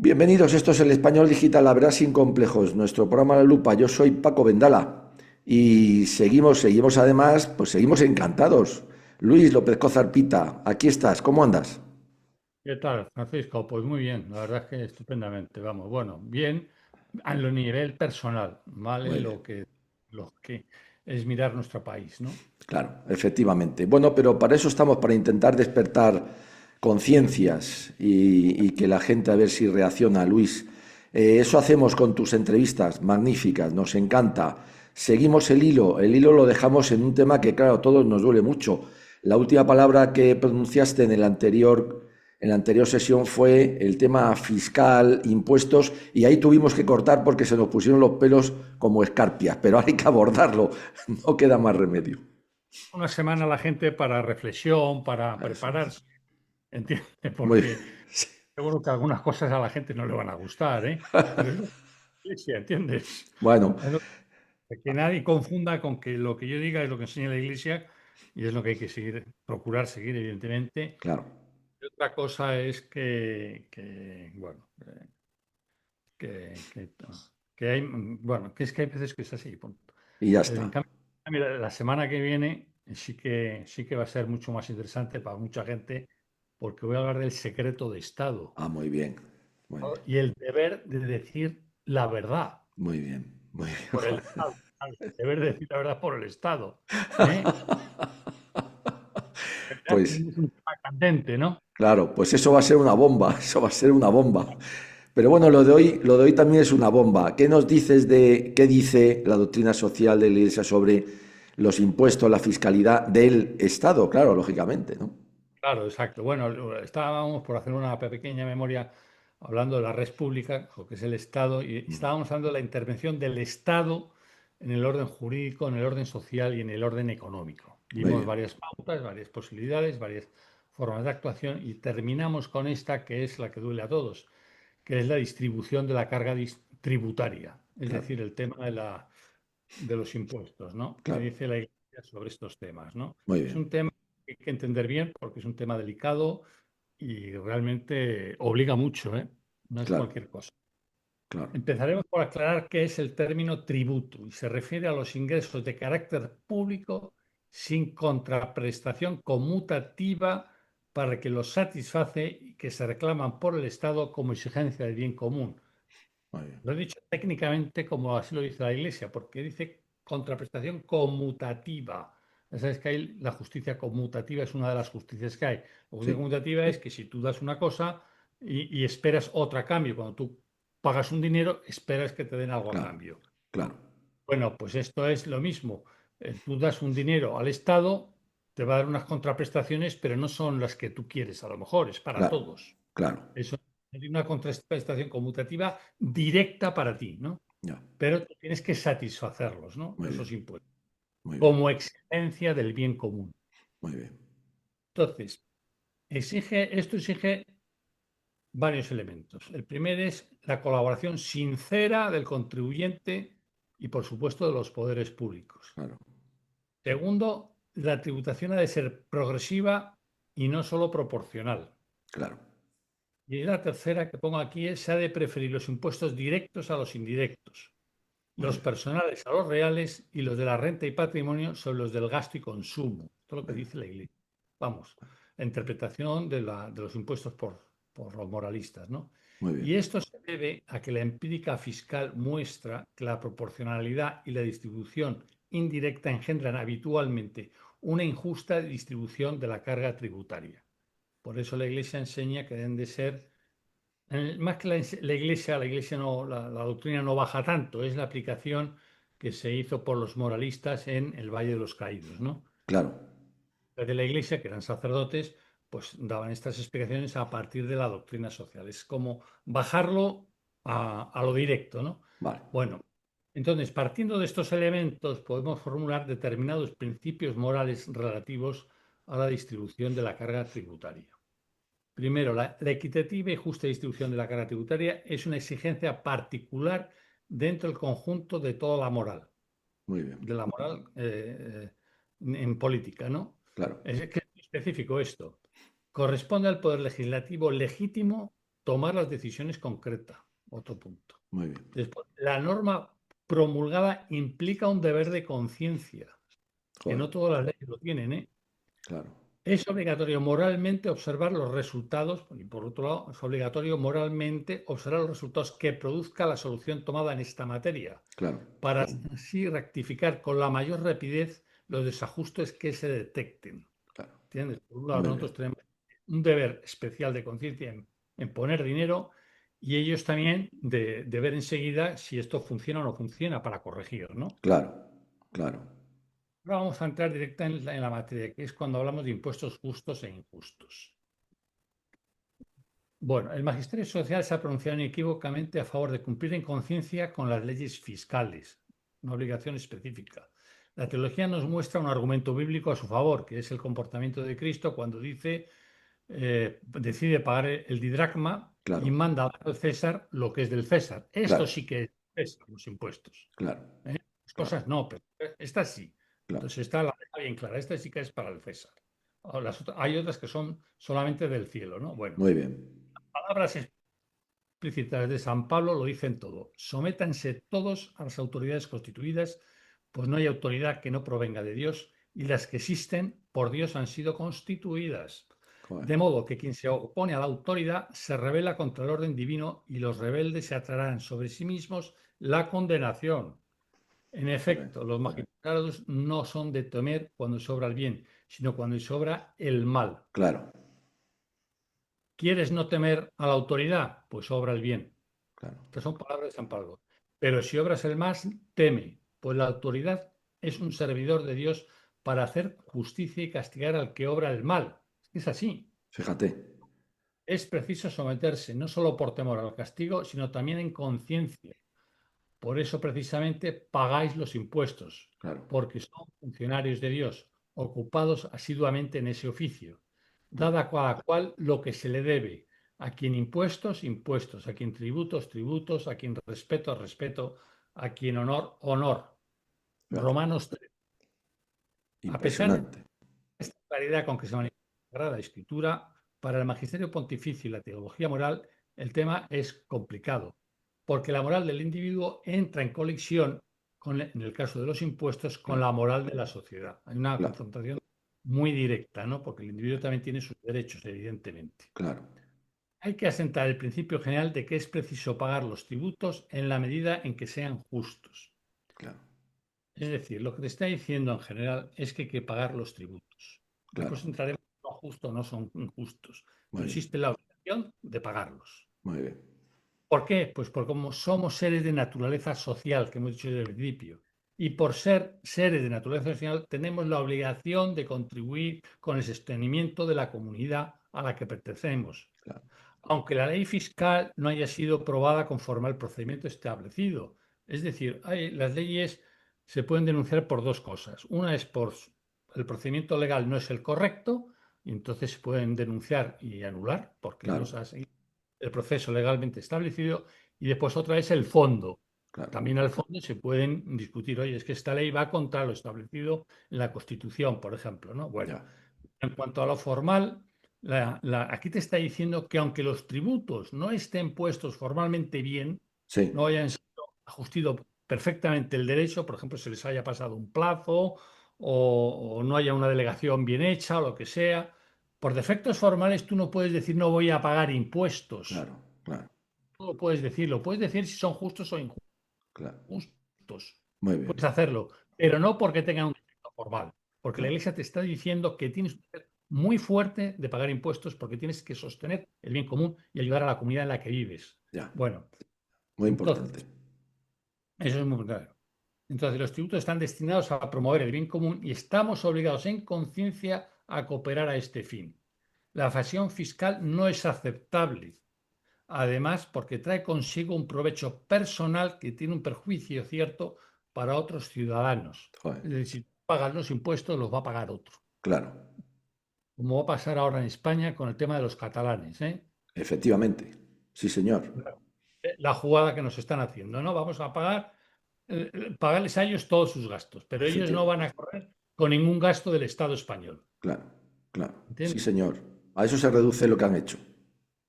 Bienvenidos, esto es el Español Digital, la verdad sin complejos, nuestro programa La Lupa. Yo soy Paco Vendala y seguimos además, pues seguimos encantados. Luis López Cozarpita, aquí estás, ¿cómo andas? ¿Qué tal, Francisco? Pues muy bien, la verdad es que estupendamente, vamos, bueno, bien a lo nivel personal, ¿vale? Muy bien, Lo que es mirar nuestro país, ¿no? claro, efectivamente. Bueno, pero para eso estamos, para intentar despertar conciencias y que la gente a ver si reacciona, Luis. Eso hacemos con tus entrevistas, magníficas, nos encanta. Seguimos el hilo lo dejamos en un tema que, claro, a todos nos duele mucho. La última palabra que pronunciaste en la anterior sesión fue el tema fiscal, impuestos, y ahí tuvimos que cortar porque se nos pusieron los pelos como escarpias, pero hay que abordarlo, no queda más remedio. Una semana la gente para reflexión, para Eso es. prepararse, ¿entiendes? Muy bien. Porque seguro que algunas cosas a la gente no le van a gustar, ¿eh? Pero es lo que es la iglesia, ¿entiendes? Bueno, Es lo que nadie confunda con que lo que yo diga es lo que enseña la iglesia y es lo que hay que seguir, procurar seguir, evidentemente. claro, Y otra cosa es bueno, que, que hay, bueno, que es que hay veces que es así, punto. y ya En está. cambio, mira, la semana que viene sí que va a ser mucho más interesante para mucha gente porque voy a hablar del secreto de Estado, Ah, muy bien, muy ¿no? bien, Y el deber de decir la verdad muy bien, muy bien. por el Estado, ¿sabes? El deber de decir la verdad por el Estado, ¿eh? Ya Pues tenemos un tema candente, ¿no? claro, pues eso va a ser una bomba, eso va a ser una bomba. Pero bueno, lo de hoy también es una bomba. ¿Qué nos dices de qué dice la doctrina social de la Iglesia sobre los impuestos, la fiscalidad del Estado? Claro, lógicamente, ¿no? Claro, exacto. Bueno, estábamos por hacer una pequeña memoria hablando de la red pública, lo que es el Estado, y estábamos hablando de la intervención del Estado en el orden jurídico, en el orden social y en el orden económico. Muy Dimos bien, varias pautas, varias posibilidades, varias formas de actuación y terminamos con esta que es la que duele a todos, que es la distribución de la carga tributaria, es claro, decir, el tema de los impuestos, ¿no? ¿Qué claro, dice la Iglesia sobre estos temas, ¿no? muy Es bien, un tema que hay que entender bien porque es un tema delicado y realmente obliga mucho, ¿eh? No es claro, cualquier cosa. claro, Empezaremos por aclarar qué es el término tributo y se refiere a los ingresos de carácter público sin contraprestación conmutativa para que los satisface y que se reclaman por el Estado como exigencia del bien común. muy bien. Lo he dicho técnicamente como así lo dice la Iglesia, porque dice contraprestación conmutativa. Ya sabes que hay, la justicia conmutativa es una de las justicias que hay. La justicia Sí, conmutativa es que si tú das una cosa y esperas otra a cambio, cuando tú pagas un dinero, esperas que te den algo a claro, cambio. claro, Bueno, pues esto es lo mismo. Tú das un dinero al Estado, te va a dar unas contraprestaciones, pero no son las que tú quieres, a lo mejor, es para claro, todos. claro, Eso es una contraprestación conmutativa directa para ti, ¿no? ya, Pero tú tienes que satisfacerlos, ¿no? muy Esos bien, impuestos, muy bien, como exigencia del bien común. muy bien, Entonces, esto exige varios elementos. El primero es la colaboración sincera del contribuyente y, por supuesto, de los poderes públicos. claro, Segundo, la tributación ha de ser progresiva y no solo proporcional. claro, Y la tercera que pongo aquí es, se ha de preferir los impuestos directos a los indirectos, muy los bien, personales a los reales y los de la renta y patrimonio sobre los del gasto y consumo. Esto es lo que muy bien, dice la Iglesia. Vamos, la interpretación de los impuestos por los moralistas, ¿no? muy Y bien, esto se debe a que la empírica fiscal muestra que la proporcionalidad y la distribución indirecta engendran habitualmente una injusta distribución de la carga tributaria. Por eso la Iglesia enseña que deben de ser más que la iglesia no, la doctrina no baja tanto, es la aplicación que se hizo por los moralistas en el Valle de los Caídos, ¿no? claro, Los de la iglesia, que eran sacerdotes, pues daban estas explicaciones a partir de la doctrina social. Es como bajarlo a lo directo, ¿no? vale, Bueno, entonces, partiendo de estos elementos, podemos formular determinados principios morales relativos a la distribución de la carga tributaria. Primero, la equitativa y justa distribución de la carga tributaria es una exigencia particular dentro del conjunto de toda la moral, muy bien, de la moral en política, ¿no? claro, Es que es específico esto. Corresponde al poder legislativo legítimo tomar las decisiones concretas. Otro punto. Muy bien. Después, la norma promulgada implica un deber de conciencia, que Joder, no todas las leyes lo tienen, ¿eh? claro, Es obligatorio moralmente observar los resultados, y por otro lado, es obligatorio moralmente observar los resultados que produzca la solución tomada en esta materia, claro, para así rectificar con la mayor rapidez los desajustes que se detecten. claro. ¿Entiendes? Por un lado, Muy nosotros bien. tenemos un deber especial de conciencia en poner dinero y ellos también de ver enseguida si esto funciona o no funciona para corregir, ¿no? Claro, claro. Ahora vamos a entrar directa en la materia, que es cuando hablamos de impuestos justos e injustos. Bueno, el magisterio social se ha pronunciado inequívocamente a favor de cumplir en conciencia con las leyes fiscales, una obligación específica. La teología nos muestra un argumento bíblico a su favor, que es el comportamiento de Cristo cuando dice, decide pagar el didracma y Claro, manda a dar al César lo que es del César. Esto claro, sí que es César, los impuestos. claro, Las claro, cosas no, pero esta sí. claro. Entonces está la regla bien clara. Esta sí que es para el César. Hay otras que son solamente del cielo, ¿no? Bueno, Muy bien. palabras explícitas de San Pablo lo dicen todo. Sométanse todos a las autoridades constituidas, pues no hay autoridad que no provenga de Dios y las que existen por Dios han sido constituidas. Joder, De modo que quien se opone a la autoridad se rebela contra el orden divino y los rebeldes se atraerán sobre sí mismos la condenación. En joder, efecto, los magistrados no son de temer cuando sobra el bien, sino cuando sobra el mal. claro, ¿Quieres no temer a la autoridad? Pues obra el bien. claro, Estas son palabras de San Pablo. Pero si obras el mal, teme, pues la autoridad es un servidor de Dios para hacer justicia y castigar al que obra el mal. Es así. fíjate, Es preciso someterse no solo por temor al castigo, sino también en conciencia. Por eso precisamente pagáis los impuestos, claro, porque son funcionarios de Dios, ocupados asiduamente en ese oficio. claro, Dad a cada cual lo que se le debe, a quien impuestos, impuestos, a quien tributos, tributos, a quien respeto, respeto, a quien honor, honor. fíjate. Romanos 3. A pesar de Impresionante, esta claridad con que se manifiesta la Sagrada Escritura, para el magisterio pontificio y la teología moral, el tema es complicado, porque la moral del individuo entra en colisión, en el caso de los impuestos, con claro, la moral de la sociedad. Hay una claro, confrontación muy directa, ¿no? Porque el individuo también tiene sus derechos, evidentemente. claro, Hay que asentar el principio general de que es preciso pagar los tributos en la medida en que sean justos. claro, Es decir, lo que te está diciendo en general es que hay que pagar los tributos. claro. Después entraremos en son justos o no son injustos, Muy pero bien, existe la obligación de pagarlos. muy bien, ¿Por qué? Pues porque como somos seres de naturaleza social, que hemos dicho desde el principio, y por ser seres de naturaleza social, tenemos la obligación de contribuir con el sostenimiento de la comunidad a la que pertenecemos, claro, aunque la ley fiscal no haya sido aprobada conforme al procedimiento establecido. Es decir, las leyes se pueden denunciar por dos cosas. Una es por el procedimiento legal no es el correcto, y entonces se pueden denunciar y anular, porque no claro, se ha seguido el proceso legalmente establecido. Y después otra es el fondo. claro. También al fondo se pueden discutir, oye, es que esta ley va contra lo establecido en la Constitución, por ejemplo, ¿no? Bueno, Ya. en cuanto a lo formal, aquí te está diciendo que aunque los tributos no estén puestos formalmente bien, Sí, no hayan sido ajustido perfectamente el derecho, por ejemplo, se les haya pasado un plazo o no haya una delegación bien hecha o lo que sea, por defectos formales tú no puedes decir no voy a pagar impuestos. claro, claro, No lo puedes decir, lo puedes decir si son justos o claro. injustos. Muy Puedes bien, hacerlo, pero no porque tengan un defecto formal, porque la claro, Iglesia te está diciendo que tienes un deber muy fuerte de pagar impuestos porque tienes que sostener el bien común y ayudar a la comunidad en la que vives. ya. Bueno, Muy importante. entonces, eso es muy claro. Entonces, los tributos están destinados a promover el bien común y estamos obligados en conciencia a cooperar a este fin. La evasión fiscal no es aceptable, además porque trae consigo un provecho personal que tiene un perjuicio cierto para otros ciudadanos. Joder, Es decir, si pagan los impuestos, los va a pagar otro. claro, Como va a pasar ahora en España con el tema de los catalanes, ¿eh? efectivamente. Sí, señor. La jugada que nos están haciendo, ¿no? Vamos a pagarles a ellos todos sus gastos, pero ellos no van Efectivamente. a correr con ningún gasto del Estado español. Claro, claro. Sí, ¿Entiendes? señor. A eso se reduce lo que han hecho.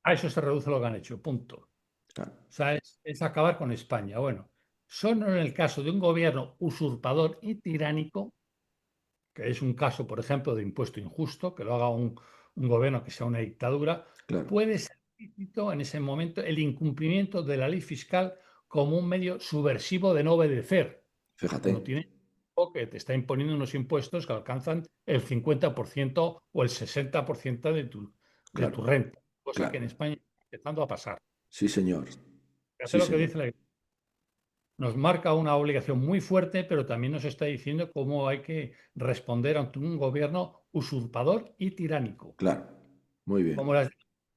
A eso se reduce lo que han hecho, punto. claro, O sea, es acabar con España. Bueno, solo en el caso de un gobierno usurpador y tiránico, que es un caso, por ejemplo, de impuesto injusto, que lo haga un gobierno que sea una dictadura, claro. puede ser lícito en ese momento el incumplimiento de la ley fiscal como un medio subversivo de no obedecer, Fíjate, cuando tiene o que te está imponiendo unos impuestos que alcanzan el 50% o el 60% de claro, tu renta, cosa que claro. en España está empezando a pasar. Sí, señor. Hace Sí, lo que señor. dice la nos marca una obligación muy fuerte, pero también nos está diciendo cómo hay que responder ante un gobierno usurpador y tiránico. Claro. Muy Como, bien. las-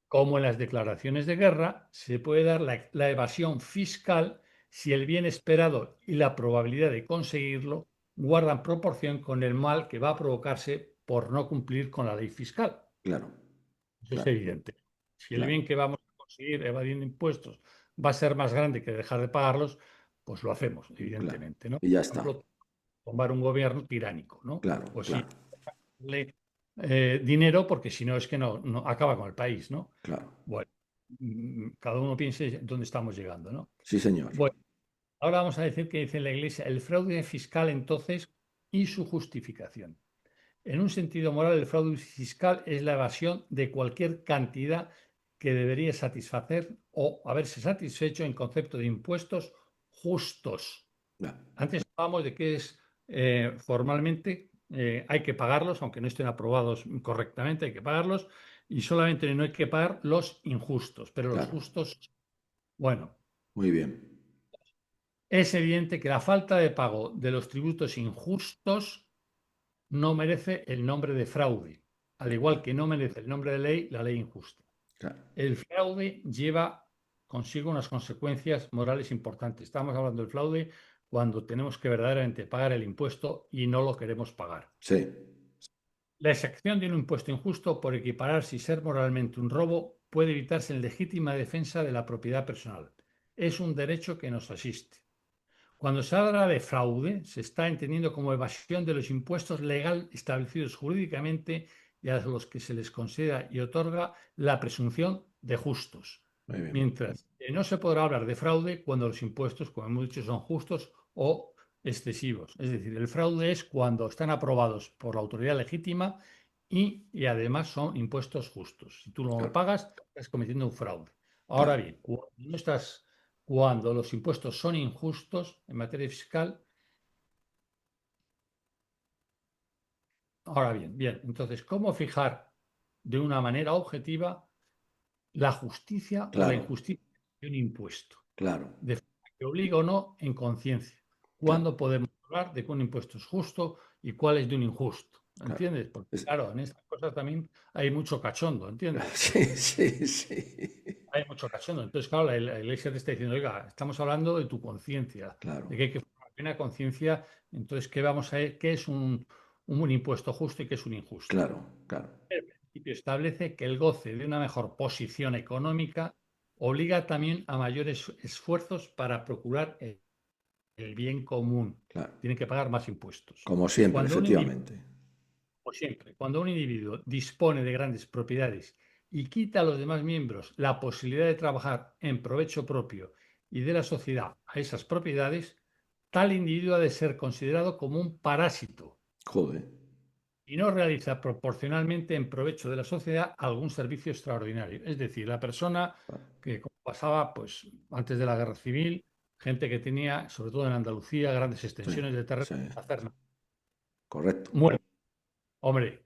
como en las declaraciones de guerra, se puede dar la evasión fiscal si el bien esperado y la probabilidad de conseguirlo guardan proporción con el mal que va a provocarse por no cumplir con la ley fiscal. Claro, Eso es claro, evidente. Si el claro, bien que vamos a conseguir evadiendo impuestos va a ser más grande que dejar de pagarlos, pues lo hacemos, claro. evidentemente, ¿no? Y ya Por está. ejemplo, tomar un gobierno tiránico, ¿no? Claro, Pues sí, claro, darle dinero porque si no es que no acaba con el país, ¿no? claro. Bueno, cada uno piense dónde estamos llegando, ¿no? Sí, señor. Bueno, ahora vamos a decir que dice la Iglesia el fraude fiscal entonces y su justificación. En un sentido moral, el fraude fiscal es la evasión de cualquier cantidad que debería satisfacer o haberse satisfecho en concepto de impuestos justos. Ya, Antes hablábamos de que es formalmente hay que pagarlos, aunque no estén aprobados correctamente, hay que pagarlos, y solamente no hay que pagar los injustos, pero los claro. justos, bueno, Muy bien. es evidente que la falta de pago de los tributos injustos no merece el nombre de fraude, al igual que no merece el nombre de ley la ley injusta. Claro. El fraude lleva consigo unas consecuencias morales importantes. Estamos hablando del fraude cuando tenemos que verdaderamente pagar el impuesto y no lo queremos pagar. Sí, La exacción de un impuesto injusto por equipararse y ser moralmente un robo puede evitarse en legítima defensa de la propiedad personal. Es un derecho que nos asiste. Cuando se habla de fraude, se está entendiendo como evasión de los impuestos legal establecidos jurídicamente y a los que se les considera y otorga la presunción de justos. muy bien. Mientras que no se podrá hablar de fraude cuando los impuestos, como hemos dicho, son justos o excesivos. Es decir, el fraude es cuando están aprobados por la autoridad legítima y además son impuestos justos. Si tú no lo Claro, pagas, estás cometiendo un fraude. Ahora claro, bien, cuando los impuestos son injustos en materia fiscal. Ahora bien, bien, entonces, ¿cómo fijar de una manera objetiva la justicia o la claro, injusticia de un impuesto? claro, De forma que obliga o no en conciencia. claro, ¿Cuándo podemos hablar de que un impuesto es justo y cuál es de un injusto? claro. ¿Entiendes? Porque, Es- claro, en estas cosas también hay mucho cachondo, ¿entiendes? Sí, sí, sí. Hay mucho cachondo. Entonces, claro, la Iglesia te está diciendo, oiga, estamos hablando de tu conciencia, Claro, de que hay que formar una conciencia. Entonces, ¿qué vamos a ver? ¿Qué es un impuesto justo y qué es un injusto? claro, claro, El principio establece que el goce de una mejor posición económica obliga también a mayores esfuerzos para procurar el bien común. claro. Tienen que pagar más impuestos. Como siempre, Cuando un individuo, efectivamente. como siempre, cuando un individuo dispone de grandes propiedades y quita a los demás miembros la posibilidad de trabajar en provecho propio y de la sociedad a esas propiedades, tal individuo ha de ser considerado como un parásito Joder. y no realiza proporcionalmente en provecho de la sociedad algún servicio extraordinario. Es decir, la persona que como pasaba pues, antes de la guerra civil, gente que tenía, sobre todo en Andalucía, grandes Sí, extensiones de terreno sí, sin hacer nada. correcto. Muerto. Hombre,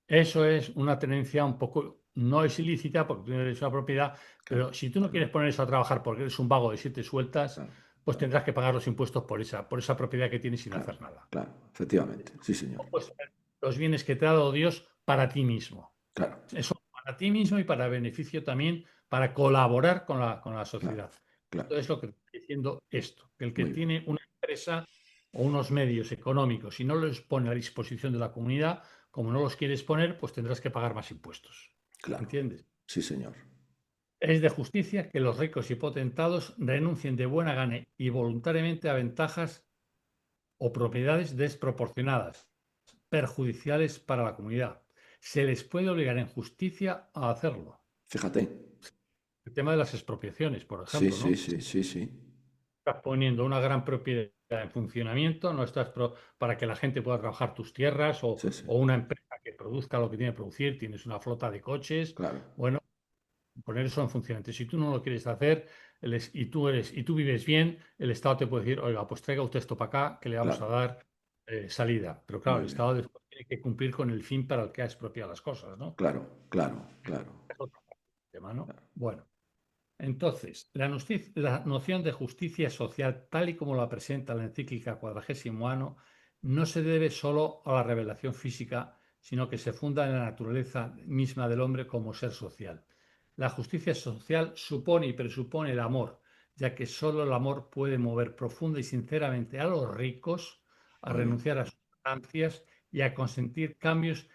eso es una tenencia un poco, no es ilícita porque tienes derecho a la propiedad, Claro, pero si tú no quieres poner eso a trabajar porque eres un vago de siete sueltas, claro, pues tendrás que pagar los impuestos por esa propiedad que tienes sin claro, hacer nada. claro, efectivamente. Sí, señor. No puedes tener los bienes que te ha dado Dios para ti mismo. Claro, Eso para ti mismo y para beneficio también, para colaborar con la claro, sociedad. claro. Esto es lo que está diciendo esto, que el que Muy bien. tiene una empresa o unos medios económicos y no los pone a disposición de la comunidad, como no los quieres poner, pues tendrás que pagar más impuestos. Claro. ¿Entiendes? Sí, señor. Es de justicia que los ricos y potentados renuncien de buena gana y voluntariamente a ventajas o propiedades desproporcionadas, perjudiciales para la comunidad. Se les puede obligar en justicia a hacerlo. Fíjate. tema de las expropiaciones, por Sí, ejemplo, sí, ¿no? sí, sí, sí. Estás poniendo una gran propiedad en funcionamiento, no estás para que la gente pueda trabajar tus tierras Sí, sí. o una empresa que produzca lo que tiene que producir, tienes una flota de coches, Claro, bueno, poner eso en funcionamiento. Si tú no lo quieres hacer y tú vives bien, el Estado te puede decir, oiga, pues traiga usted esto para acá, que le vamos a claro. dar salida. Pero claro, Muy el bien. Estado después tiene que cumplir con el fin para el que ha expropiado las cosas, ¿no? Claro, claro, claro, Es otro tema, ¿no? claro. Bueno. Entonces, la noción de justicia social, tal y como la presenta la encíclica Cuadragésimo Ano, no se debe solo a la revelación física, sino que se funda en la naturaleza misma del hombre como ser social. La justicia social supone y presupone el amor, ya que solo el amor puede mover profunda y sinceramente a los ricos a Muy bien. renunciar a sus ansias y a consentir cambios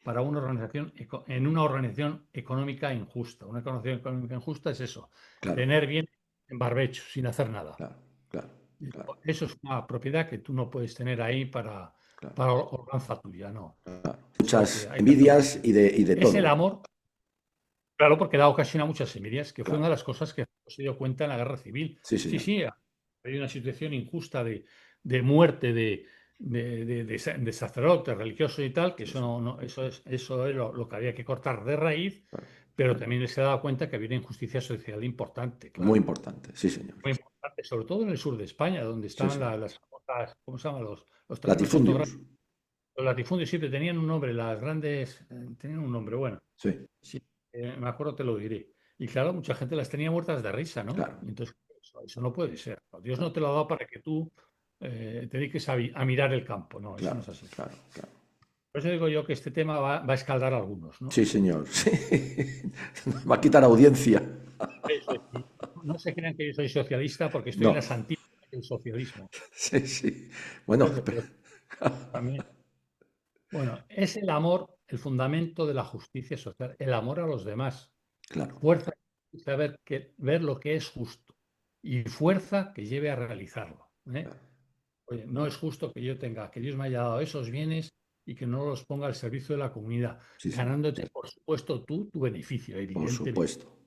para una organización en una organización económica injusta. Una organización económica injusta es eso, Claro, tener bien en barbecho, sin hacer nada. claro, claro, claro, Eso es una propiedad que tú no puedes tener ahí claro, para holganza tuya, no. claro. Sino que Muchas hay que hacer. envidias y de Es el todo. amor, claro, porque da ocasión a muchas envidias, que fue una Claro. de las cosas que se dio cuenta en la guerra civil. Sí, Sí, señor. sí, hay una situación injusta de muerte de sacerdotes religiosos y tal, que Sí, eso sí. eso es lo que había que cortar de raíz, Claro. pero también se ha dado cuenta que había una injusticia social importante, Muy claro. importante. Sí, señor. Muy importante, sobre todo en el sur de España, donde Sí, estaban señor. las famosas, ¿cómo se llaman? Los terrenos estos Latifundios. grandes. Los latifundios siempre tenían un nombre, las grandes tenían un nombre, bueno. Sí, Sí, me acuerdo, te lo diré. Y claro, mucha gente las tenía muertas de risa, ¿no? claro, Y entonces, eso no puede ser. Dios no claro, te lo ha dado para que tú te dediques a mirar el campo. No, eso no claro, es así. claro, claro. Por eso digo yo que este tema va a escaldar a algunos, ¿no? Sí, señor. Sí. Va a quitar audiencia. Eso es. Y no se crean que yo soy socialista porque estoy en No. las antípodas del socialismo. Sí, sí. Bueno, Pero también, bueno, es el amor el fundamento de la justicia social, el amor a los demás. claro, Fuerza y saber ver lo que es justo y fuerza que lleve a realizarlo, ¿eh? claro. Oye, no es justo que yo tenga, que Dios me haya dado esos bienes y que no los ponga al servicio de la comunidad, Sí, señor. ganándote, por supuesto, tú tu beneficio, Por evidentemente, supuesto. Claro,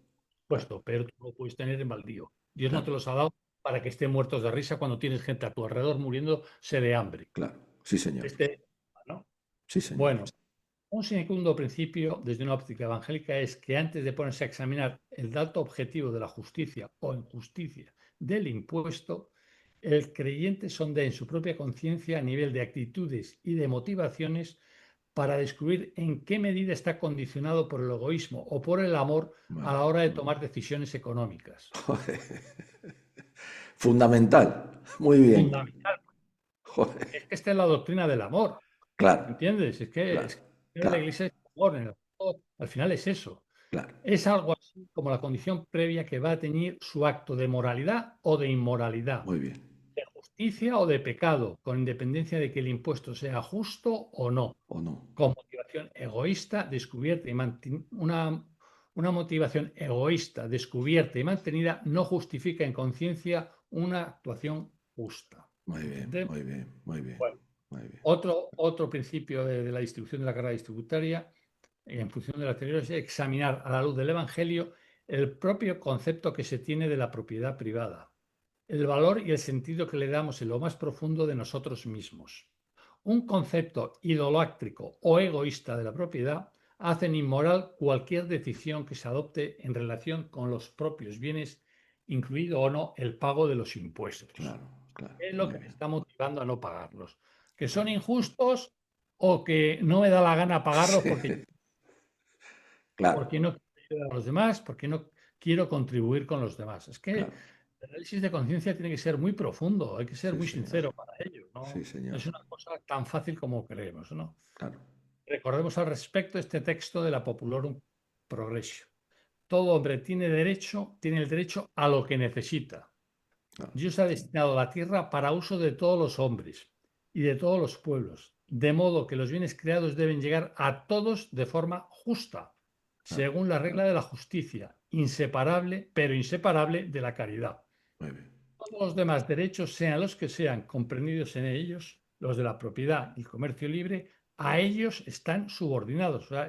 puesto, pero tú lo puedes tener en baldío. Dios no te claro, los ha dado para que estén muertos de risa cuando tienes gente a tu alrededor muriéndose de hambre. claro. Sí, señor. Este, ¿no? Sí, señor. Bueno, un segundo principio, desde una óptica evangélica, es que antes de ponerse a examinar el dato objetivo de la justicia o injusticia del impuesto, el creyente sondea en su propia conciencia a nivel de actitudes y de motivaciones para descubrir en qué medida está condicionado por el egoísmo o por el amor a Bueno. la hora de tomar decisiones económicas. Fundamental. Muy bien. Fundamental. Joder. Es que esta es la doctrina del amor. Claro, ¿Entiendes? claro, Que la claro, iglesia es amor. Al final es eso. claro. Es algo así como la condición previa que va a tener su acto de moralidad o de inmoralidad, Muy bien. de justicia o de pecado, con independencia de que el impuesto sea justo o no, ¿O no? con motivación egoísta descubierta y una motivación egoísta descubierta y mantenida no justifica en conciencia una actuación justa. Muy bien, ¿Entendemos? muy bien, muy bien, Bueno, muy bien. otro principio de la distribución de la carga distributaria en función de lo anterior, es examinar a la luz del Evangelio el propio concepto que se tiene de la propiedad privada, el valor y el sentido que le damos en lo más profundo de nosotros mismos. Un concepto idolátrico o egoísta de la propiedad hacen inmoral cualquier decisión que se adopte en relación con los propios bienes, incluido o no el pago de los impuestos. Claro, claro, ¿Qué es lo muy que me bien. está motivando a no pagarlos? ¿Que son Claro. injustos o que no me da la gana pagarlos Claro, porque no quiero ayudar a los demás, porque no quiero contribuir con los demás? Es que claro. el análisis de conciencia tiene que ser muy profundo, hay que ser Sí, muy señor. sincero para ello, Sí, ¿no? No señor. es una cosa tan fácil como creemos, ¿no? Claro, Recordemos al respecto este texto de la Populorum Progressio. Todo hombre tiene el derecho a lo que necesita. claro, Dios ha destinado la tierra para uso de todos los hombres y de todos los pueblos, de modo que los bienes creados deben llegar a todos de forma justa, claro. según la regla de la justicia, inseparable, pero inseparable de la caridad. Muy bien. Todos los demás derechos, sean los que sean comprendidos en ellos, los de la propiedad y el comercio libre, a ellos están subordinados. O sea,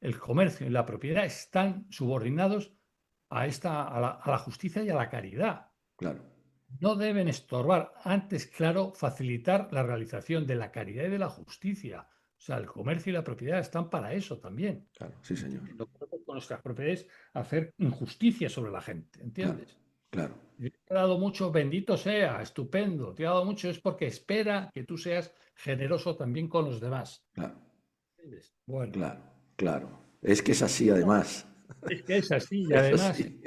el comercio y la propiedad están subordinados a la justicia y a la caridad. claro, No deben estorbar, antes, claro, facilitar la realización de la caridad y de la justicia. O sea, el comercio y la propiedad están para eso también. claro, sí, señor, No podemos con nuestras propiedades hacer injusticia sobre la gente, claro, ¿entiendes? claro, Y te ha dado mucho, bendito sea, estupendo, te ha dado mucho, es porque espera que tú seas generoso también con los demás. claro, ¿Entiendes? Bueno, claro, claro. Es que es así, además. es que es así y Es además así.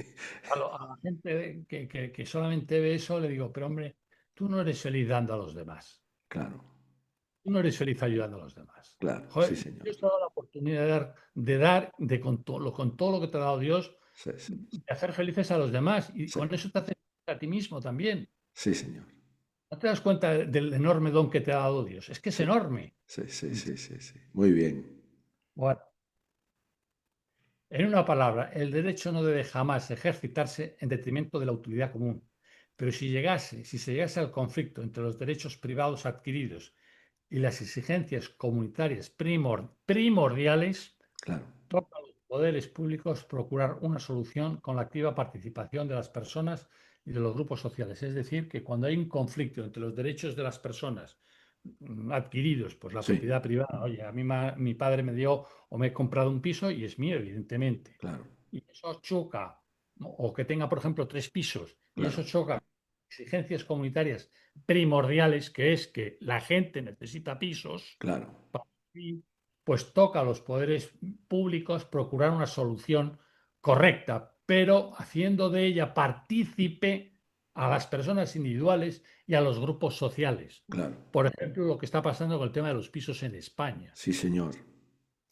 a la gente que solamente ve eso le digo, pero hombre, tú no eres feliz dando a los demás. Claro, Tú no eres feliz ayudando a los demás. claro, sí, Joder, señor. Dios te ha dado la oportunidad de con todo lo que te ha dado Dios, Sí, sí, de hacer felices a los demás y sí, con eso te haces feliz a ti mismo también. sí, señor. ¿No te das cuenta del enorme don que te ha dado Dios? Es que es Sí, enorme. sí, sí, sí, sí, sí. Muy bien. Bueno, en una palabra, el derecho no debe jamás ejercitarse en detrimento de la utilidad común. Pero si se llegase al conflicto entre los derechos privados adquiridos y las exigencias comunitarias primordiales, Claro, toca a los poderes públicos procurar una solución con la activa participación de las personas y de los grupos sociales. Es decir, que cuando hay un conflicto entre los derechos de las personas adquiridos, pues la sí, propiedad privada, oye, a mí mi padre me dio o me he comprado un piso y es mío, evidentemente, claro, y eso choca, ¿no? O que tenga, por ejemplo, 3 pisos y claro, eso choca con exigencias comunitarias primordiales, que es que la gente necesita pisos, claro, y pues toca a los poderes públicos procurar una solución correcta, pero haciendo de ella partícipe a las personas individuales y a los grupos sociales. claro. Por ejemplo, lo que está pasando con el tema de los pisos en España. Sí, señor.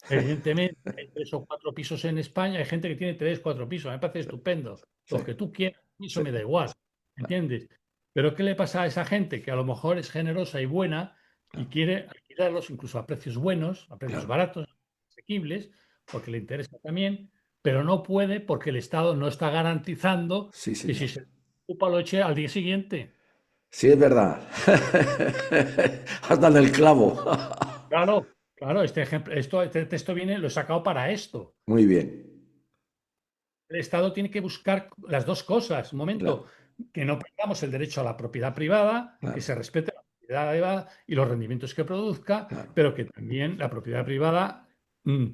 Evidentemente, hay 3 o 4 pisos en España, hay gente que tiene 3, 4 pisos, me parece Sí, estupendo. sí, Los que tú quieras, eso sí, me da igual, claro, ¿entiendes? Pero ¿qué le pasa a esa gente que a lo mejor es generosa y buena y claro, quiere alquilarlos incluso a precios buenos, a precios claro. baratos, asequibles, porque le interesa también, pero no puede porque el Estado no está garantizando Sí, que si señor. se ocupa lo eche al día siguiente? Sí, es verdad. Has dado el clavo. Claro, claro, este ejemplo, este texto viene, lo he sacado para esto. Muy bien. El Estado tiene que buscar las dos cosas. Un Claro, momento, que no perdamos el derecho a la propiedad privada, que claro, se respete la propiedad privada y los rendimientos que produzca, claro, pero que también la propiedad privada mm,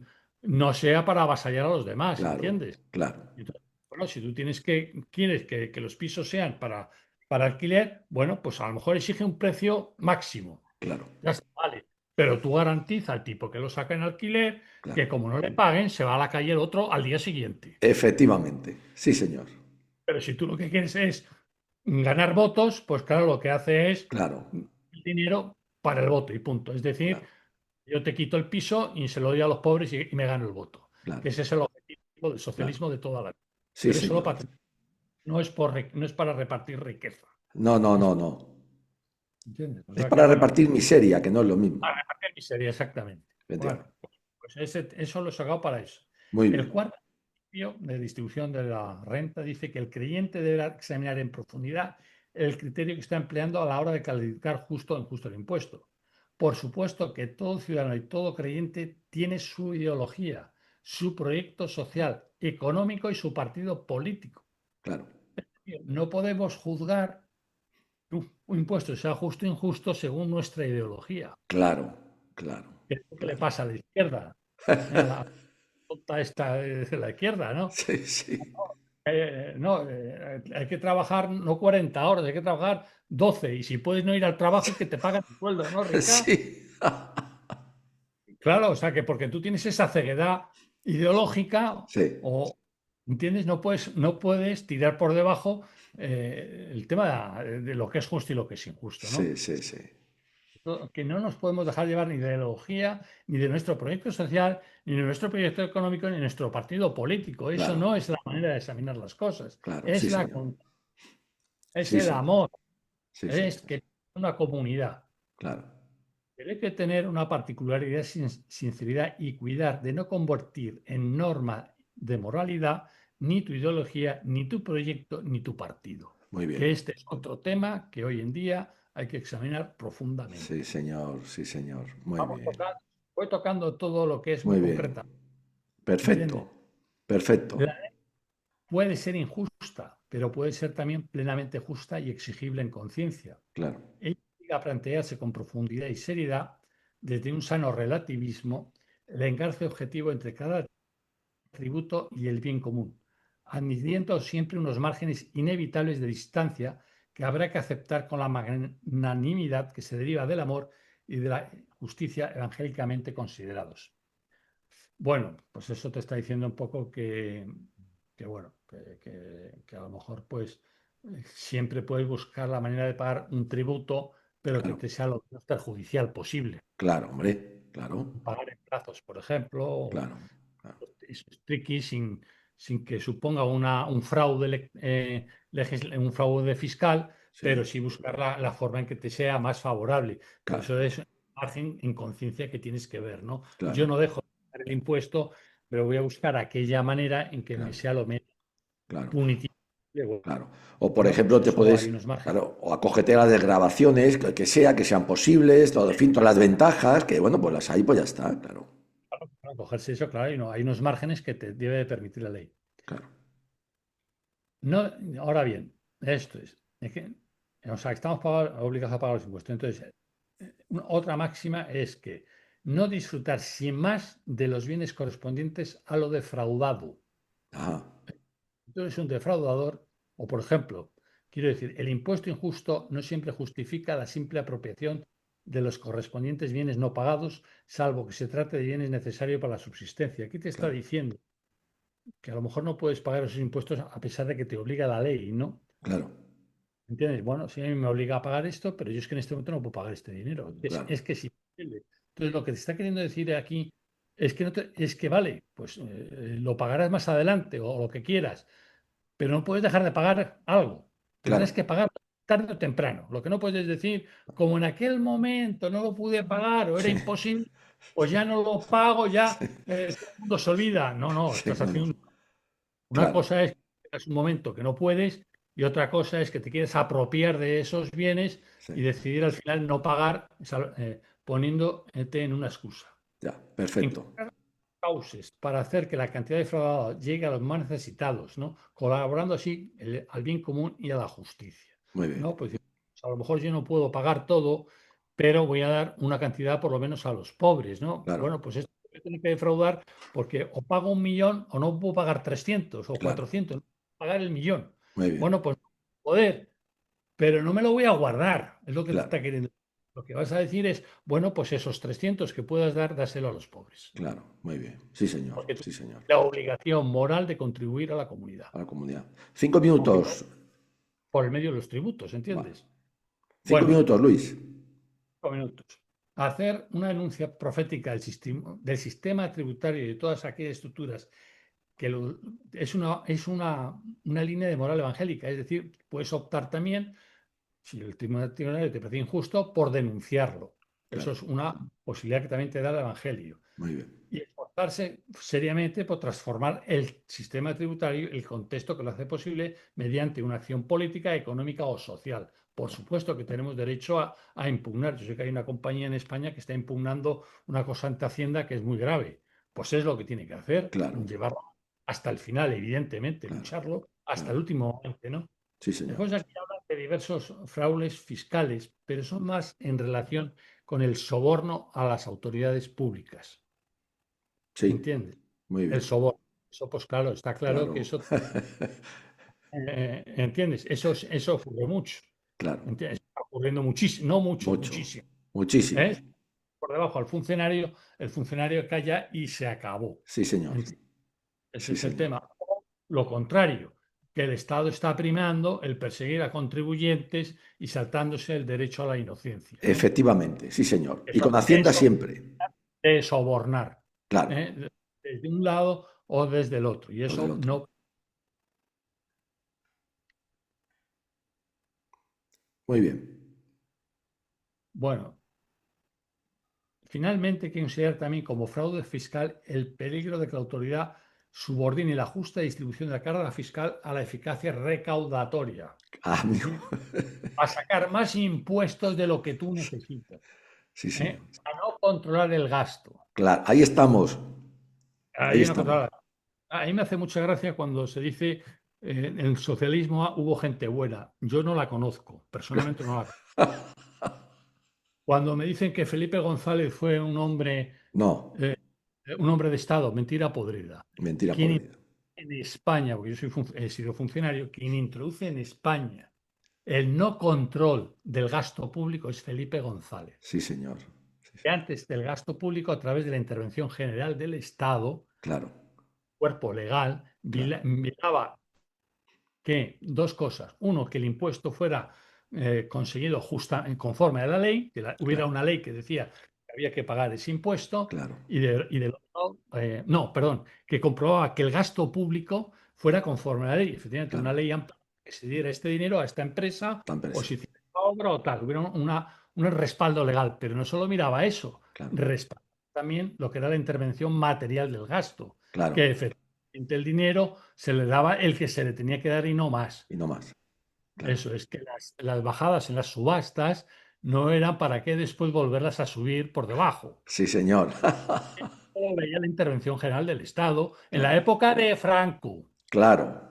no sea para avasallar a los demás, claro, ¿entiendes? claro, Entonces, bueno, si tú quieres que los pisos sean para alquiler, bueno, pues a lo mejor exige un precio máximo. claro, Ya está, vale. Pero tú garantiza al tipo que lo saca en alquiler que claro. como no le paguen, se va a la calle el otro al día siguiente. Efectivamente. Sí, señor. Pero si tú lo que quieres es ganar votos, pues claro, lo que hace es Claro, el dinero para el voto y punto. Es decir, claro, yo te quito el piso y se lo doy a los pobres y me gano el voto. Que claro, ese es el objetivo del claro. socialismo de toda la vida. Sí, Pero eso señor. no es para repartir riqueza. No, no, Es, no, no. ¿entiendes? O Es sea que para bueno, repartir miseria, que no es lo mismo. para repartir miseria, exactamente. Bueno, Efectivamente. pues eso lo he sacado para eso. Muy El bien. cuarto principio de distribución de la renta dice que el creyente deberá examinar en profundidad el criterio que está empleando a la hora de calificar justo o injusto el impuesto. Por supuesto que todo ciudadano y todo creyente tiene su ideología, su proyecto social, económico y su partido político. Claro, No podemos juzgar que un impuesto sea justo o injusto según nuestra ideología. claro, claro, ¿Qué es lo que le claro. pasa a la izquierda? A la tonta esta de la izquierda, ¿no? Sí, sí. No, hay que trabajar no 40 horas, hay que trabajar 12 y si puedes no ir al trabajo y que te paguen el sueldo, ¿no, Rica? Sí. Claro, o sea que porque tú tienes esa ceguedad ideológica Sí, o, ¿entiendes? No puedes tirar por debajo el tema de lo que es justo y lo que es injusto, ¿no? sí, sí, sí. Que no nos podemos dejar llevar ni de ideología, ni de nuestro proyecto social, ni de nuestro proyecto económico, ni de nuestro partido político. Eso Claro, no es la manera de examinar las cosas. claro. Sí, Es señor. es Sí, el señor. amor, Sí, es señor. que una comunidad. Claro, Tiene que tener una particularidad, sinceridad y cuidar de no convertir en norma de moralidad ni tu ideología, ni tu proyecto, ni tu partido. muy Que bien. este es otro tema que hoy en día hay que examinar Sí, profundamente. señor, sí, señor. Muy Vamos bien. tocando, voy tocando todo lo que es muy Muy bien. concreta. ¿Entiendes? Perfecto, perfecto. puede ser injusta, pero puede ser también plenamente justa y exigible en conciencia. claro, Ello obliga a plantearse con profundidad y seriedad, desde un sano relativismo, el engarce objetivo entre cada tributo y el bien común, admitiendo siempre unos márgenes inevitables de distancia que habrá que aceptar con la magnanimidad que se deriva del amor y de la justicia evangélicamente considerados. Bueno, pues eso te está diciendo un poco bueno, que a lo mejor pues siempre puedes buscar la manera de pagar un tributo, pero que claro, te sea lo menos perjudicial posible. claro, hombre, claro, Pagar en plazos, por ejemplo, o claro, claro, esos tricky sin que suponga un fraude, un fraude fiscal, pero sí, sí buscar la forma en que te sea más favorable. Pero claro, eso es margen en conciencia que tienes que ver, ¿no? Yo claro, no dejo de pagar el impuesto, pero voy a buscar aquella manera en que me claro, sea lo menos claro. punitivo. Claro. O por Bueno, pues ejemplo, te eso hay puedes, unos márgenes. claro, o acógete a las desgravaciones, que sean posibles, todo, en fin, todas las ventajas, que bueno, pues las hay, pues ya está, claro, Para cogerse eso, claro, y no, hay unos márgenes que te debe de permitir la ley. claro, No, ahora bien, es que, o sea, estamos obligados a pagar los impuestos. Entonces, otra máxima es que no disfrutar sin más de los bienes correspondientes a lo defraudado. ajá, Tú eres un defraudador, o por ejemplo, quiero decir, el impuesto injusto no siempre justifica la simple apropiación de los correspondientes bienes no pagados, salvo que se trate de bienes necesarios para la subsistencia. Aquí te está claro, diciendo que a lo mejor no puedes pagar esos impuestos a pesar de que te obliga la ley, ¿no? claro, ¿Entiendes? Bueno, sí, a mí me obliga a pagar esto, pero yo es que en este momento no puedo pagar este dinero. claro, Es que es imposible. Entonces, lo que te está queriendo decir aquí es que, es que vale, pues lo pagarás más adelante o lo que quieras, pero no puedes dejar de pagar algo. Tendrás claro, que pagar tarde o temprano. Lo que no puedes decir, como en aquel momento no lo pude pagar o era sí, imposible, pues ya no lo pago, ya todo el mundo se olvida. No, no, sí, estás no, no, haciendo una claro, cosa es que es un momento que no puedes y otra cosa es que te quieres apropiar de esos bienes sí, y decidir al final no pagar poniéndote en una excusa. ya, perfecto, Encontrar cauces para hacer que la cantidad defraudada llegue a los más necesitados, ¿no? Colaborando así al bien común y a la justicia, muy bien, ¿no? Pues a lo mejor yo no puedo pagar todo, pero voy a dar una cantidad por lo menos a los pobres, ¿no? claro, Bueno, pues esto voy a tener que defraudar porque o pago 1.000.000 o no puedo pagar 300 o claro, 400, no puedo pagar el millón. muy bien, Bueno, pues poder, pero no me lo voy a guardar, es lo que te claro, está queriendo. Lo que vas a decir es, bueno, pues esos 300 que puedas dar, dáselo a los pobres, claro, muy bien, sí, señor, porque tú sí, señor, tienes la obligación moral de contribuir a la comunidad, a la comunidad. Cinco aunque minutos, no por el medio de los tributos, va. ¿entiendes? Cinco Bueno, minutos, Luis. 5 minutos. Hacer una denuncia profética del sistema tributario y de todas aquellas estructuras que es una línea de moral evangélica, es decir, puedes optar también, si el tribunal te parece injusto, por denunciarlo. Eso Claro, es una posibilidad que también te da el Evangelio. muy bien, Y esforzarse seriamente por transformar el sistema tributario, el contexto que lo hace posible, mediante una acción política, económica o social. Por supuesto que tenemos derecho a impugnar. Yo sé que hay una compañía en España que está impugnando una cosa ante Hacienda que es muy grave. Pues es lo que tiene que hacer, claro, llevarlo hasta el final, evidentemente, claro, lucharlo hasta el claro, último momento, ¿no? sí, señor, Después aquí hablan de diversos fraudes fiscales, pero son más en relación con el soborno a las autoridades públicas. sí, ¿Entiendes? muy El bien, soborno. Eso, pues claro, está claro que claro, eso, ¿entiendes? Eso ocurre mucho. claro, ¿Entiendes? Está ocurriendo muchísimo, no mucho, mucho, muchísimo. muchísimo, ¿Eh? Por debajo al funcionario, el funcionario calla y se acabó. sí, señor, ¿Entiendes? Ese sí, es el señor. tema. O lo contrario, que el Estado está primando el perseguir a contribuyentes y saltándose el derecho a la inocencia, ¿no? Efectivamente, sí, señor. Y con Hacienda Eso siempre, de sobornar, claro, ¿eh? Desde un lado o desde el otro. Y o del eso otro. no. Muy bien, Bueno, finalmente, hay que considerar también como fraude fiscal el peligro de que la autoridad subordine la justa distribución de la carga fiscal a la eficacia recaudatoria. amigo, ¿Sí? A sacar más impuestos de lo que tú necesitas, sí, ¿eh? señor. A no controlar el gasto. Claro, ahí estamos, ahí Ahí no estamos, controlar. A mí me hace mucha gracia cuando se dice en el socialismo hubo gente buena. Yo no la conozco, personalmente no la conozco. Cuando me dicen que Felipe González fue No, eh, un hombre de Estado, mentira podrida. mentira Quien podrida. introduce en España, porque he sido funcionario, quien introduce en España el no control del gasto público es Felipe González. Sí, señor. Sí, Que antes del gasto público, a través de la intervención general del Estado, claro, cuerpo legal, claro, miraba que dos cosas. Uno, que el impuesto fuera conseguido conforme a la ley, que hubiera claro, una ley que decía que había que pagar ese impuesto, claro, y del otro, no, perdón, que comprobaba que el gasto público fuera conforme a la ley. Efectivamente, una claro. ley amplia que se diera este dinero a esta empresa Tan o presa. si hiciera esta obra o tal, hubiera un respaldo legal, pero no solo miraba eso, Claro, respaldaba también lo que era la intervención material del gasto, claro. que efectivamente el dinero se le daba el que se le tenía que dar y no más. Y no más. Claro. Eso es que las bajadas en las subastas no eran para qué después volverlas a subir por debajo. Sí, señor. Solo veía la intervención general del Estado en la Claro, época de Franco. claro,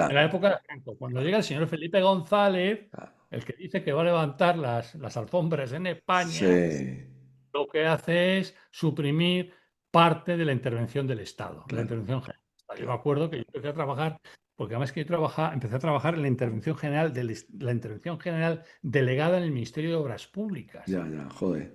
En la claro, época de Franco, cuando claro, llega el señor Felipe González, claro. el que dice que va a levantar las alfombras en España, Sí, lo que hace es suprimir parte de la intervención del Estado, de la claro, intervención general. Yo me claro. acuerdo que yo empecé a trabajar, porque además que empecé a trabajar en la intervención general, la intervención general delegada en el Ministerio de Obras Públicas, Ya, ya, joder.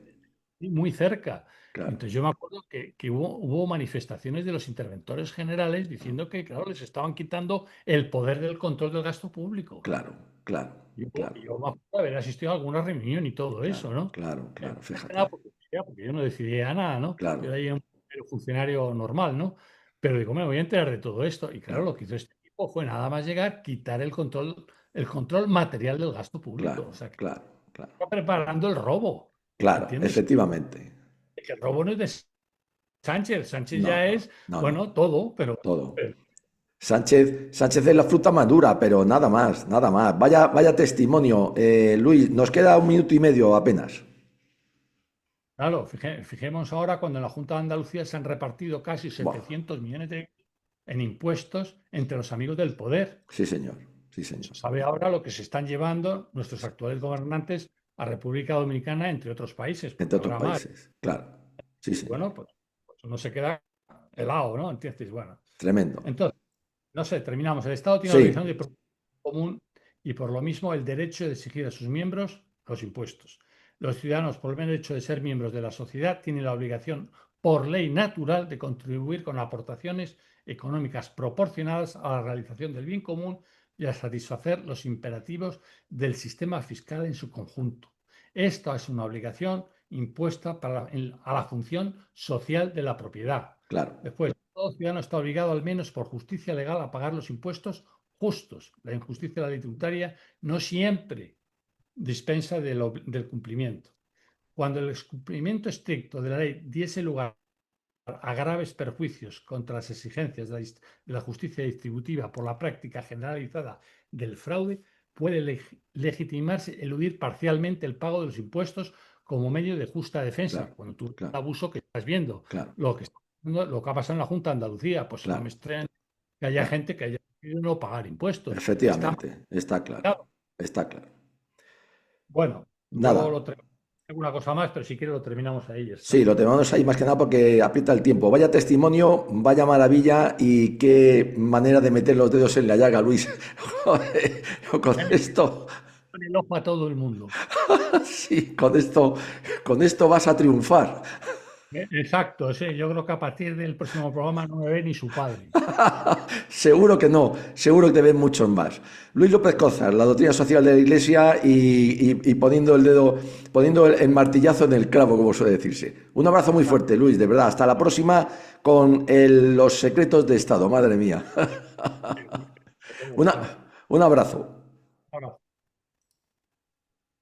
y muy cerca. Claro, Entonces yo me acuerdo que hubo manifestaciones de los interventores generales diciendo que, claro, les estaban quitando el poder del control del gasto público. claro, claro, claro, Yo me acuerdo de haber asistido a alguna reunión y todo claro, eso, ¿no? claro, claro, Más que nada fíjate. porque yo no decidía nada, ¿no? Yo era Claro, ahí un funcionario normal, ¿no? Pero digo, me voy a enterar de todo esto. Y claro, claro, lo que hizo este tipo fue nada más llegar, quitar el control material del gasto público. claro, O sea, que claro, claro, está preparando el robo. claro, ¿Entiendes? efectivamente. Que el robo no es de Sánchez. Sánchez No, ya no, es, no, no, bueno, todo, todo. pero Sánchez es la fruta madura, pero nada más, nada más. Vaya, vaya testimonio. Luis, nos queda un minuto y medio apenas. claro, fijemos ahora cuando en la Junta de Andalucía se han repartido casi Buah, 700 millones en impuestos entre los amigos del poder. sí, señor, sí, No señor. se sabe ahora lo que se están llevando nuestros actuales gobernantes a República Dominicana, entre otros países, Entre porque otros habrá más. países, claro. Sí, señor. Bueno, pues uno se queda helado, ¿no? Entonces, bueno. Tremendo. Entonces, no sé, terminamos. El Estado tiene la obligación de Sí, proteger el común y por lo mismo el derecho de exigir a sus miembros los impuestos. Los ciudadanos, por el mero hecho de ser miembros de la sociedad, tienen la obligación por ley natural de contribuir con aportaciones económicas proporcionadas a la realización del bien común y a satisfacer los imperativos del sistema fiscal en su conjunto. Esta es una obligación impuesta a la función social de la propiedad. claro, Después, todo ciudadano está obligado, al menos por justicia legal, a pagar los impuestos justos. La injusticia de la ley tributaria no siempre dispensa del cumplimiento. Cuando el excumplimiento estricto de la ley diese lugar a graves perjuicios contra las exigencias de la justicia distributiva por la práctica generalizada del fraude, puede legitimarse eludir parcialmente el pago de los impuestos como medio de justa defensa. claro, Cuando tú ves el claro, abuso que estás viendo, claro, lo que ha pasado en la Junta de Andalucía, pues no me claro, extraña que haya claro. gente que haya decidido no pagar impuestos. Está Efectivamente, está claro, claro. está claro. Bueno, Nada, yo tengo una cosa más, pero si quieres lo terminamos ahí, ya sí, está. lo tenemos ahí más que nada porque aprieta el tiempo. Vaya testimonio, vaya maravilla y qué manera de meter los dedos en la llaga, Luis. Joder, yo con esto, Con el ojo a todo el mundo. sí, con esto vas a triunfar. Exacto, sí, yo creo que a partir del próximo programa no me ve ni su padre. Seguro que no, seguro que te ven muchos más. Luis López Cózar, la doctrina social de la Iglesia y poniendo el dedo, poniendo el martillazo en el clavo, como suele decirse. Un abrazo muy fuerte, Luis, de verdad. Hasta la próxima con los secretos de Estado, madre mía. Tengo, Una, claro. un abrazo. Ahora.